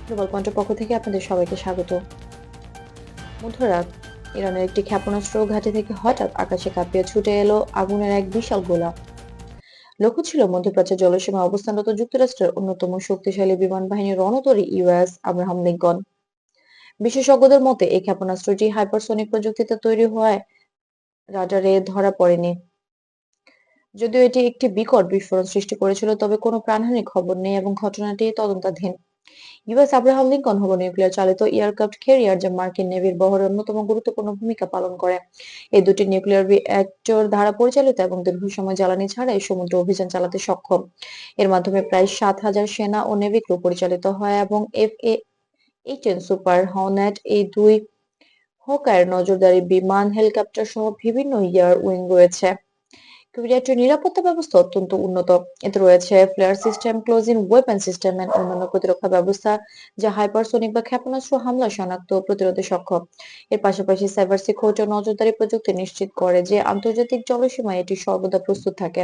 Global পয়েন্টের পক্ষ থেকে আপনাদের সবাইকে স্বাগত। মধ্যরাত ইরানের একটি ক্ষেপণাস্ত্র ঘাঁটি থেকে হঠাৎ আকাশে কাঁপিয়ে ছুটে এলো আগুনের এক বিশাল গোলা। লক্ষ্য ছিল মধ্যপ্রাচ্যের জলসীমায় অবস্থানরত যুক্তরাষ্ট্রের অন্যতম শক্তিশালী বিমান বাহিনীর রণতরী ইউএস আব্রাহাম লিঙ্কন। বিশেষজ্ঞদের মতে এই ক্ষেপণাস্ত্রটি হাইপারসনিক প্রযুক্তিতে তৈরি হওয়ায় রাডারে ধরা পড়েনি। যদিও এটি একটি বিকট বিস্ফোরণ সৃষ্টি করেছিল, তবে কোনো প্রাণহানির খবর নেই এবং ঘটনাটি তদন্তাধীন। ইউএস আব্রাহাম লিঙ্কন হল নিউক্লিয়ার চালিত এয়ারক্রাফট ক্যারিয়ার যা মার্কিন নেভির বহরে অন্যতম গুরুত্বপূর্ণ ভূমিকা পালন করে। এই দুটি নিউক্লিয়ার রিঅ্যাক্টর দ্বারা পরিচালিত এবং দীর্ঘ সময় জ্বালানি ছাড়াই সমুদ্র অভিযান চালাতে সক্ষম। এর মাধ্যমে প্রায় 7,000 সেনা ও নেভি ক্রু পরিচালিত হয় এবং FA-18 সুপার হর্নেট, এই দুই হকার নজরদারি বিমান, হেলিকপ্টার সহ বিভিন্ন এয়ার উইং রয়েছে। ক্যারিয়ারটির নিরাপত্তা ব্যবস্থা অত্যন্ত উন্নত। এতে রয়েছে flare system, close in weapon system এবং অন্যান্য প্রতিরক্ষা ব্যবস্থা যা হাইপারসনিক বা ক্ষেপণাস্ত্র হামলা শনাক্ত ও প্রতিরোধে সক্ষম। এর পাশাপাশি সাইবার সিকিউরিটি ও নজরদারি প্রযুক্তি নিশ্চিত করে যে আন্তর্জাতিক জলসীমায় এটি সর্বদা প্রস্তুত থাকে।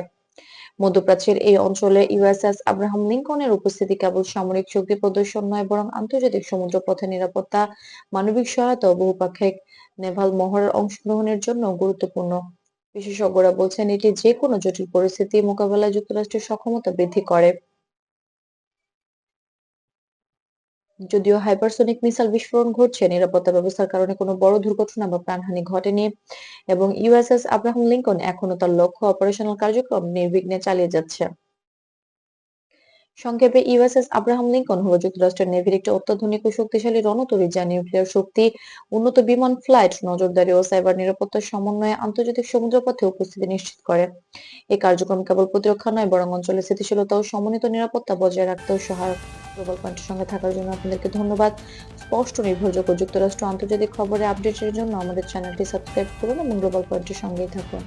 মধ্যপ্রাচ্যের এই অঞ্চলে ইউএসএস আব্রাহাম লিঙ্কনের উপস্থিতি কেবল সামরিক শক্তি প্রদর্শন নয়, বরং আন্তর্জাতিক সমুদ্রপথে নিরাপত্তা, মানবিক সহায়তা ও বহুপাক্ষিক নেভাল মহড়ার অংশগ্রহণের জন্য গুরুত্বপূর্ণ। বিশেষজ্ঞরা বলছেন এটি যে কোনো জটিল পরিস্থিতি মোকাবেলায় যুক্তরাষ্ট্রের সক্ষমতা বৃদ্ধি করে। যদিও হাইপারসনিক মিসাইল বিস্ফোরণ ঘটছে, নিরাপত্তা ব্যবস্থার কারণে কোনো বড় দুর্ঘটনা বা প্রাণহানি ঘটেনি এবং ইউএসএস আব্রাহাম লিঙ্কন এখনো তার লক্ষ্য অপারেশনাল কার্যক্রম নির্বিঘ্নে চালিয়ে যাচ্ছে। সংক্ষেপে, ইউএসএস আব্রাহাম লিঙ্কন হলো যুক্তরাষ্ট্রের নেভির একটি অত্যাধুনিক ও শক্তিশালী রণতরী যা নিউক্লিয়ার শক্তি, উন্নত বিমান ফ্লাইট, নজরদারি ও সাইবার নিরাপত্তার সমন্বয়ে আন্তর্জাতিক সমুদ্রপথে উপস্থিতি নিশ্চিত করে। এই কার্যক্রম কেবল প্রতিরক্ষা নয়, বরং অঞ্চলের স্থিতিশীলতা ও সমন্বিত নিরাপত্তা বজায় রাখতেও সহায়ক। গ্লোবাল পয়েন্টের সঙ্গে থাকার জন্য আপনাদেরকে ধন্যবাদ। স্পষ্ট, নির্ভরযোগ্য যুক্তরাষ্ট্র আন্তর্জাতিক খবরের আপডেটের জন্য আমাদের চ্যানেলটি সাবস্ক্রাইব করুন এবং গ্লোবাল পয়েন্টের সঙ্গেই থাকুন।